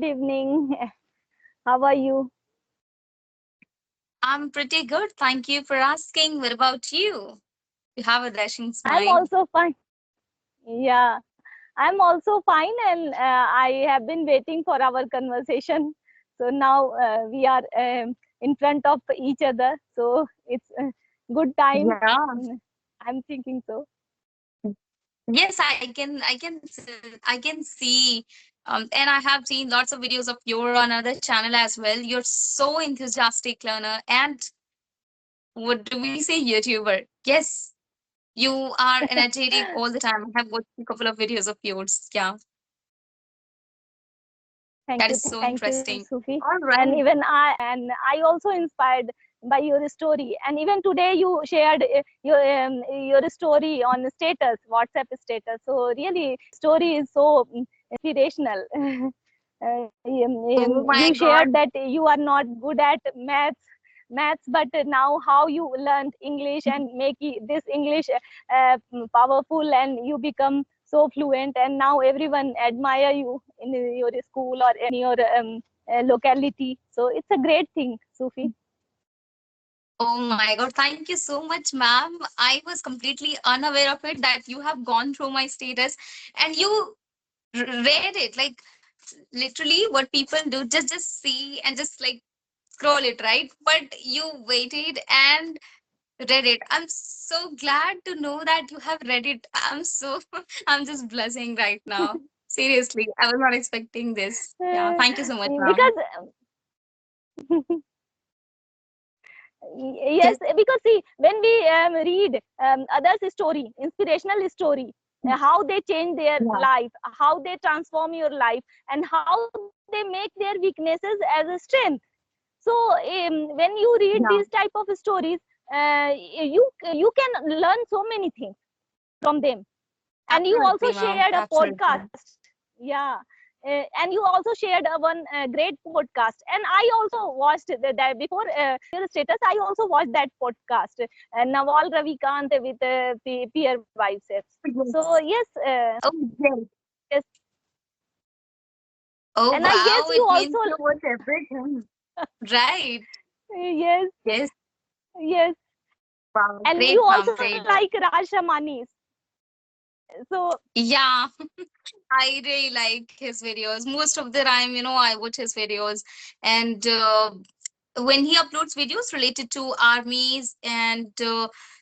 evening. How are you? I'm pretty good. Thank you for asking. What about you? You have a dashing I'm smile. also fine. Yeah, I'm also fine, and I have been waiting for our conversation. So now we are in front of each other. So it's a good time. Yeah. Mm, I'm thinking so. Yes, I can see. And I have seen lots of videos of your on other channel as well. You're so enthusiastic learner, and what do we say, YouTuber? Yes, you are energetic all the time. I have watched a couple of videos of yours. Yeah, that is so Thank you, interesting. Sufi. All And right. even I also inspired by your story. And even today, you shared your story on status, WhatsApp status. So really, story is so inspirational. Oh my You God. shared that you are not good at maths, but now how you learned English and make this English powerful, and you become so fluent, and now everyone admire you in your school or in your locality. So it's a great thing, Sufi. Oh my God. Thank you so much, ma'am. I was completely unaware of it that you have gone through my status and you read it. Like literally what people do, just see and just like scroll it, right? But you waited and read it. I'm so glad to know that you have read it. I'm so I'm just blushing right now. Seriously, I was not expecting this. Yeah, Uh, thank you so much, ma'am. because yes, Yes. because see, when we read others' story, inspirational story, how they change their Yeah. life, how they transform your life, and how they make their weaknesses as a strength. So when you read Yeah. these type of stories, you can learn so many things from them. And you also Absolutely, ma'am. shared a Absolutely. podcast. Yeah. And you also shared a one great podcast, and I also watched that before your status. I also watched that podcast, Naval Ravikant with peer biceps. So Yes. yes, Oh, yes. yes, Oh, and I guess wow. you It also means you watch everything. Right. yes, Yes. yes, Wow. and you Great, also ma'am. Great. like Raj Shamani's. So Yeah. I really like his videos. Most of the time, I watch his videos. And when he uploads videos related to armies and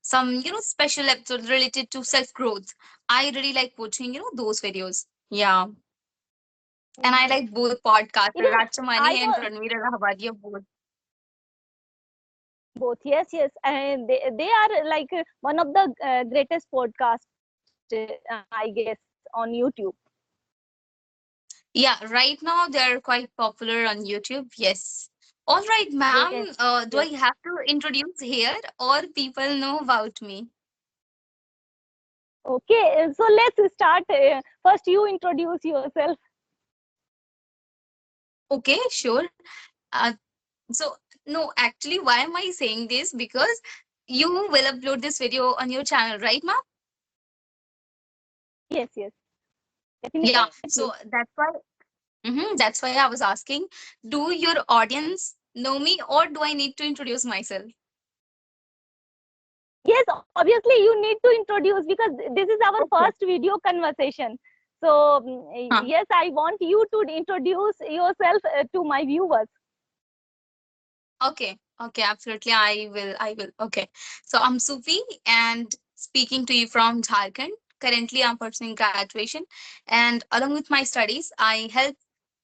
some, special episodes related to self growth, I really like watching, those videos. Yeah. And I mhm. like both podcasts, Even I Rachamani and was Ranveer Rahavadiya both. both, yes, yes, and they are like one of the greatest podcasts, I guess, on YouTube. Yeah, right now they're quite popular on YouTube. Yes. All right, ma'am. Yes, Do yes. I have to introduce here or people know about me? Okay, so let's start. First, you introduce yourself. Okay, sure. Uh, so, no, actually, why am I saying this? Because you will upload this video on your channel, right, ma'am? Yes, yes, Yeah. definitely. So that's why I was asking, do your audience know me or do I need to introduce myself? Yes, obviously you need to introduce because this is our Okay. first video conversation. So Huh. yes, I want you to introduce yourself to my viewers. Okay. Okay, absolutely. I will. Okay. So I'm Sufi and speaking to you from Jharkhand. Currently, I'm pursuing graduation, and along with my studies, I help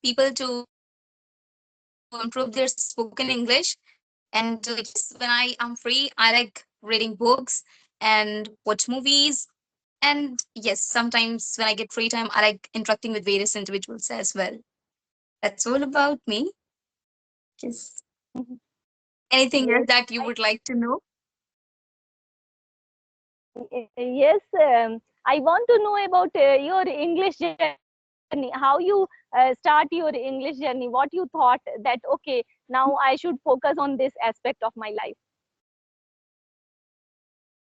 people to improve their spoken English. And yes, when I am free, I like reading books and watch movies. And yes, sometimes when I get free time, I like interacting with various individuals as well. That's all about me. Yes. Anything else Yes, that you I, would like to know? yes. I want to know about your English journey. How you start your English journey. What you thought that okay, now I should focus on this aspect of my life.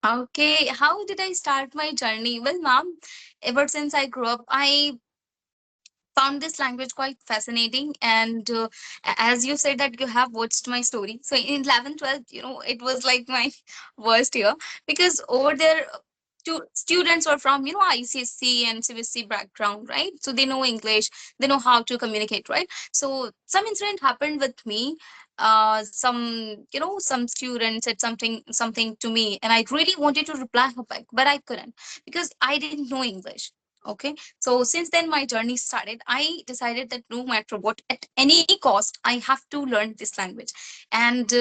Okay, how did I start my journey? Well, ma'am, ever since I grew up, I found this language quite fascinating. And as you said that you have watched my story, so in 11th 12th, it was like my worst year, because over there students were from ICSC and CBSC background, right? So they know English, they know how to communicate, right? So some incident happened with me. Some student said something to me, and I really wanted to reply her back, but I couldn't, because I didn't know English. Okay, so since then my journey started. I decided that no matter what, at any cost, I have to learn this language. And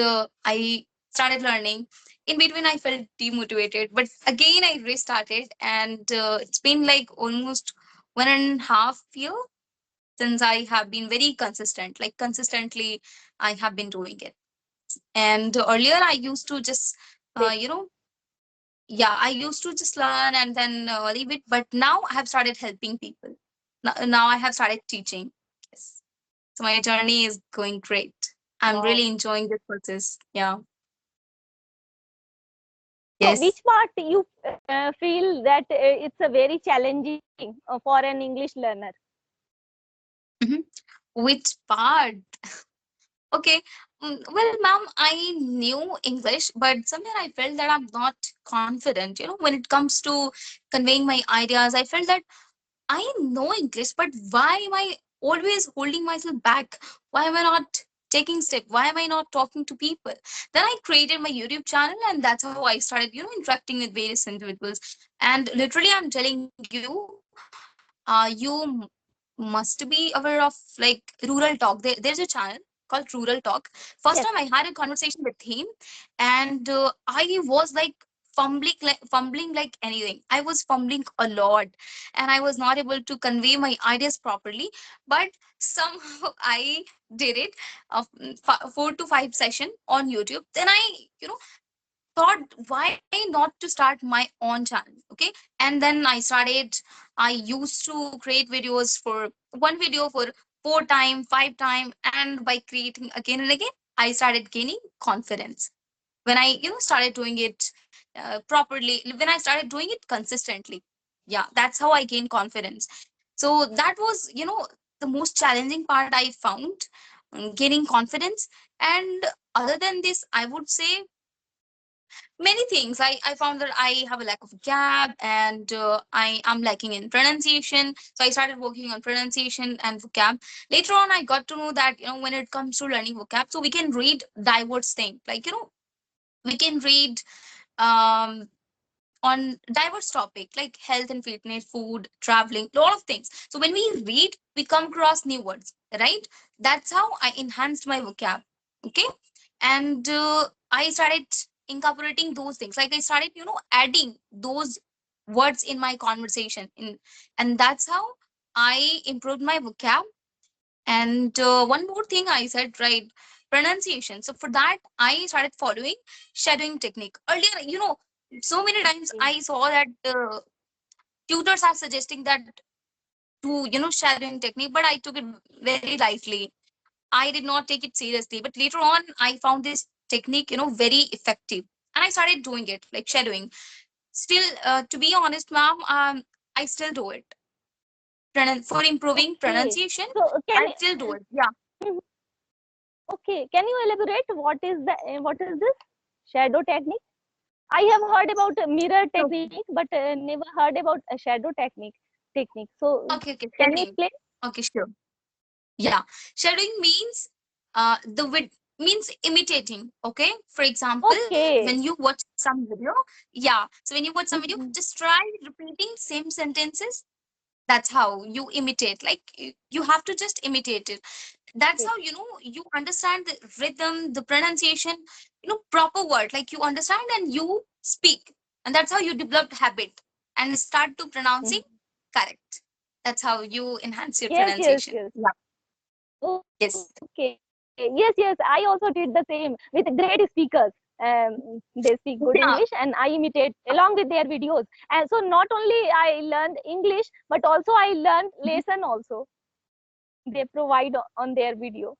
I started learning. In between, I felt demotivated, but again, I restarted. And it's been like almost 1.5 year since I have been very consistent. Like consistently, I have been doing it. And earlier, I used to just, uh, you know, yeah, I used to just learn and then leave it. But now I have started helping people. Now I have started teaching. Yes. So my journey is going great. I'm Wow. really enjoying this process. Yeah. So which Yes. part you feel that it's a very challenging for an English learner? Mhm. Which part? Okay. Well, ma'am, I knew English, but somewhere I felt that I'm not confident. When it comes to conveying my ideas, I felt that I know English, but why am I always holding myself back? Why am I not taking step? Why am I not talking to people? Then I created my YouTube channel, and that's how I started, interacting with various individuals. And literally, I'm telling you, you must be aware of like rural talk. There's a channel called Rural Talk. First time I Yes. had a conversation with him, and I was like fumbling like anything. I was fumbling a lot, and I was not able to convey my ideas properly. But somehow I did it. 4 to 5 session on YouTube. Then I, you know, thought, why not to start my own channel? Okay, and then I started. I used to create videos for one video for 4 time, 5 time, and by creating again and again, I started gaining confidence. When I started doing it properly, when I started doing it consistently, yeah, that's how I gained confidence. So that was the most challenging part I found, gaining confidence. And other than this, I would say many things. I found that I have a lack of vocab, and I am lacking in pronunciation. So I started working on pronunciation and vocab. Later on, I got to know that when it comes to learning vocab, so we can read diverse things, like we can read um on diverse topic like health and fitness, food, traveling, lot of things. So when we read, we come across new words, right? That's how I enhanced my vocab. Okay, and I started incorporating those things. Like I started, adding those words in my conversation, and that's how I improved my vocab. And one more thing I said, right? Pronunciation. So for that, I started following shadowing technique. Earlier, so many times I saw that tutors are suggesting that to, shadowing technique, but I took it very lightly. I did not take it seriously. But later on, I found this technique, very effective. And I started doing it, like shadowing. Still, to be honest, ma'am, I still do it. For improving Okay. pronunciation, So I still do it. Yeah. Mhm. Okay, can you elaborate what is this shadow technique? I have heard about a mirror technique, but never heard about a shadow technique. So Okay, okay, can you shadowing. explain? Okay, sure. Yeah, shadowing means the means imitating. Okay, for example, when Okay. you watch some video, yeah. So when you watch some video, Mhm. just try repeating same sentences. That's how you imitate. Like you have to just imitate it. That's Okay. how you understand the rhythm, the pronunciation, proper word. Like you understand and you speak, and that's how you develop habit and start to pronouncing Mhm. correct. That's how you enhance your Yes, yes, pronunciation. yes. Yeah. Yes. Okay. Yes, yes. I also did the same with great speakers. They speak good English, Yeah. and I imitate along with their videos. And so not only I learned English, but also I learned Mhm. lesson also. They provide on their video.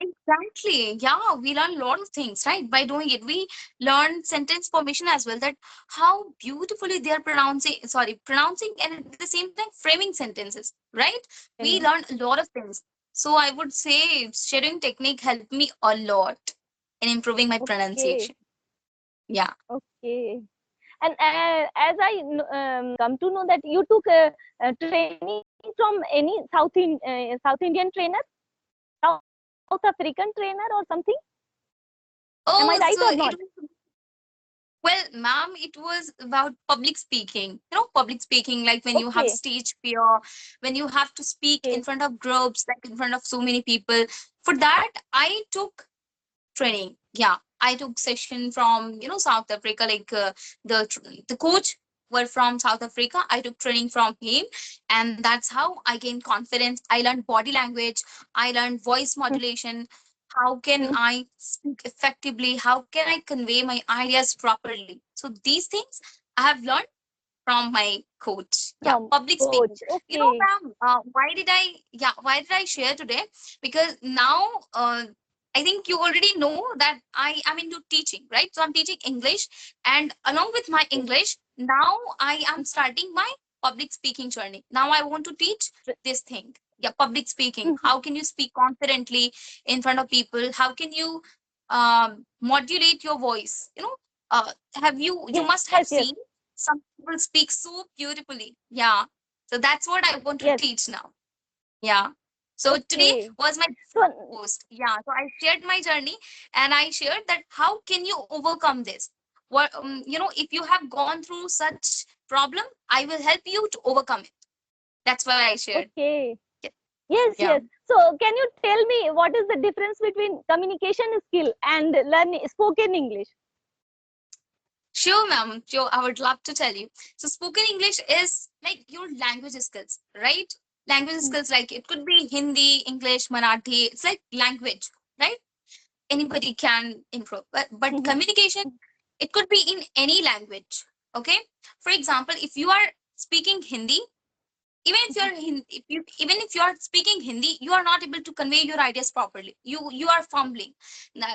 Exactly. Yeah, we learn a lot of things, right? By doing it, we learn sentence formation as well. That how beautifully they are pronouncing and at the same time framing sentences, right? We learn a lot of things. So I would say sharing technique helped me a lot in improving my Okay, pronunciation. Yeah. okay. And as I come to know that you took training from any South Indian trainer, South African trainer or something. Am I Oh, right so or it not? was well, ma'am, it was about public speaking. You know, public speaking, like when you have Okay, stage fear, when you have to speak in okay. front of groups, like in front of so many people. For that, I took training. Yeah, I took session from South Africa. Like the coach were from South Africa. I took training from him, and that's how I gained confidence. I learned body language. I learned voice modulation. How can Mm, I speak effectively? How can I convey my ideas properly? So these things I have learned from my coach. Yeah, from public speaking. coach. You know, Okay. ma'am, why did I share today? Because now, I think you already know that I am into teaching, right? So I'm teaching English, and along with my Okay. English, now I am starting my public speaking journey. Now I want to teach this thing. Yeah, public speaking. How can you speak confidently in front of people? How can you modulate your voice? Have you Yes, must yes. have seen some people speak so beautifully. Yeah. So that's what I want to Yes. teach now. Yeah. So today Okay. was my So post. Yeah. So I shared my journey and I shared that how can you overcome this? What if you have gone through such problem, I will help you to overcome it. That's why I shared. okay. Yeah. Yes, Yeah. yes. So can you tell me what is the difference between communication skill and learning spoken English? Sure, ma'am. Sure, I would love to tell you. So, spoken English is like your language skills, right? Language Mm, skills, like it could be Hindi, English, Marathi. It's like language, right? Anybody can improve. But mhm, communication, it could be in any language. Okay. For example, if you are speaking Hindi, mhm. even if you are speaking Hindi, you are not able to convey your ideas properly. You are fumbling.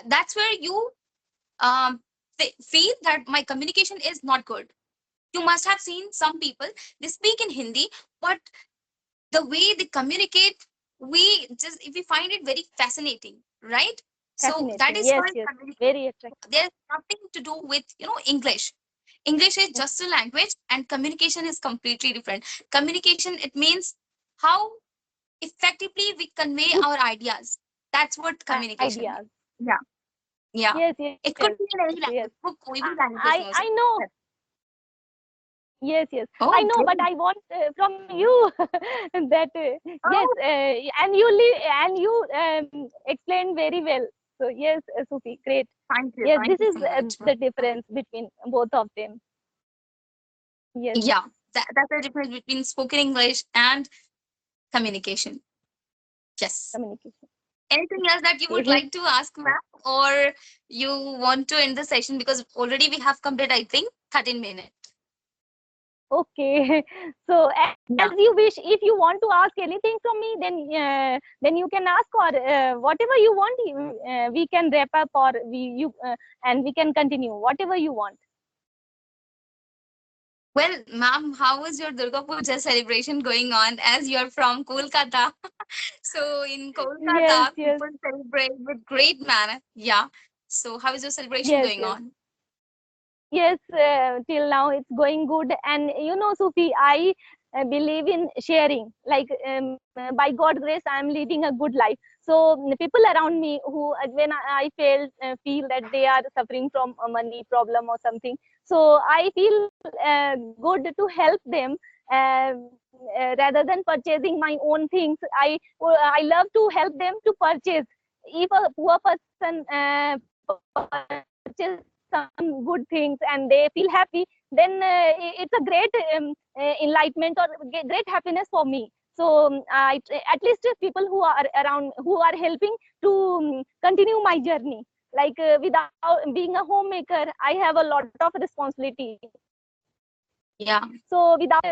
That's where you um feel that my communication is not good. You must have seen some people, they speak in Hindi, but the way they communicate, we find it very fascinating, right? So that Fascinating. is Yes, called yes. communication. Very attractive. There's nothing to do with English. English is just a language, and communication is completely different. Communication, it means how effectively we convey Put our ideas. That's what communication means. ideas. Yeah. Yeah. Yes, yes, It could be in any yes. language. वो कोई भी language I में हो I सकता know. है. Yes, yes. I Oh, know, but great. I want from you that yes, Oh, and you explained very well. So yes, Sufi, great. thank you. Yes, Thank this you is so much. the difference between both of them. Yes, Yeah, that's the difference between spoken English and communication. Yes. communication. Anything else that you would Okay. like to ask, ma'am? Or you want to end the session because already we have completed, I think, 13 minutes. Okay. So as Yeah. you wish, if you want to ask anything from me, then you can ask, or whatever you want, we can wrap up, or and we can continue whatever you want. Well, ma'am, how is your Durga Puja celebration going on as you're from Kolkata? So in Yes, Kolkata, yes, people celebrate with great manner. Yeah. So how is your celebration yes, going yes. on? Yes, till now it's going good. And Sufi, I believe in sharing. Like by God grace, I'm leading a good life. So people around me who, when I feel that they are suffering from a money problem or something, so I feel good to help them. Uh, Rather than purchasing my own things, I love to help them to purchase. If a poor person purchase some good things and they feel happy, then it's a great enlightenment or great happiness for me. So at least people who are around, who are helping to continue my journey. Like without being a homemaker, I have a lot of responsibility. So without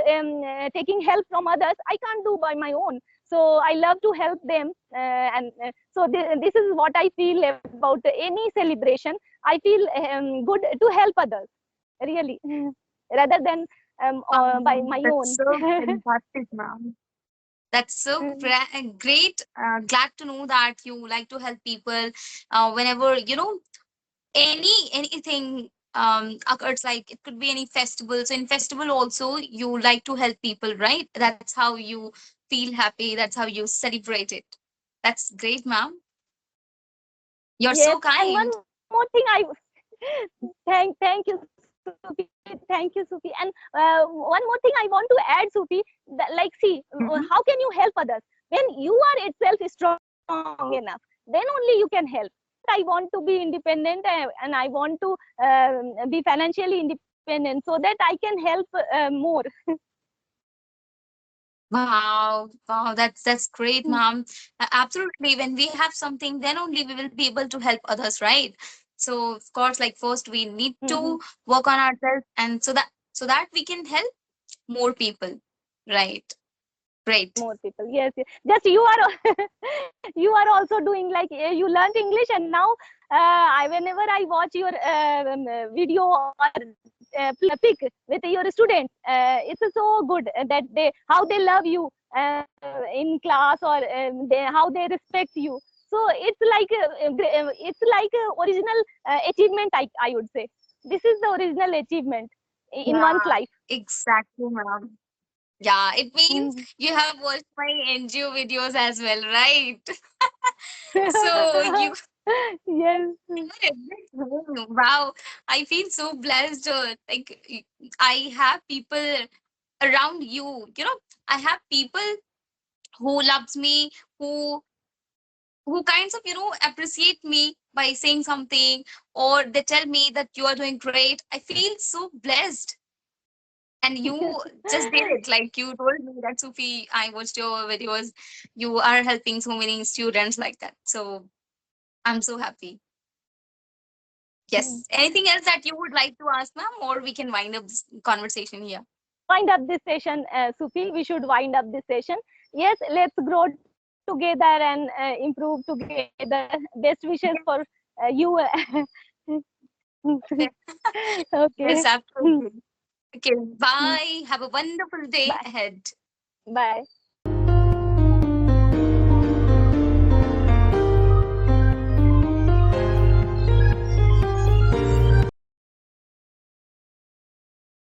taking help from others, I can't do by my own. So I love to help them, and so this is what I feel about any celebration. I feel good to help others, really, rather than by my That's own. so fantastic, ma'am. That's so great. Glad to know that you like to help people whenever anything occurs. Like it could be any festival. So in festival also, you like to help people, right? That's how you feel happy. That's how you celebrate it. That's great, ma'am. You're Yes, so and one kind. more thing I thank you, Sufi. Thank you, Sufi. And one more thing I want to add, Sufi. That, like, see, how Mhm. can you help others when you are itself strong enough? Then only you can help. I want to be independent, and I want to be financially independent so that I can help more. Wow, that's great, ma'am. Absolutely. When we have something, then only we will be able to help others, right? So of course, like first we need Mhm. to work on ourselves, and so that we can help more people, right? Great. More people, yes, yes. Just you are you are also doing, like, you learned English, and now whenever I watch your video or pic with your students, it's so good that they how they love you in class, or how they respect you. So it's like it's like a original achievement, I would say. This is the original achievement in one's Yeah, life. exactly, ma'am. Yeah, it means Mhm. you have watched my NGO videos as well, right? So you Yes. wow, I feel so blessed. Like I have people around you. I have people who loves me, who who kinds of appreciate me by saying something, or they tell me that you are doing great. I feel so blessed. And you just did it. Like you told me that, Sufi, I watched your videos. You are helping so many students like that. So I'm so happy. Yes. Anything else that you would like to ask, ma'am, or we can wind up this conversation here? We should wind up this session, Sufi. We should wind up this session. Yes, let's grow together and improve together. Best wishes for you. Yes, Okay. absolutely. Okay. Bye. Have a wonderful day Bye. ahead. Bye.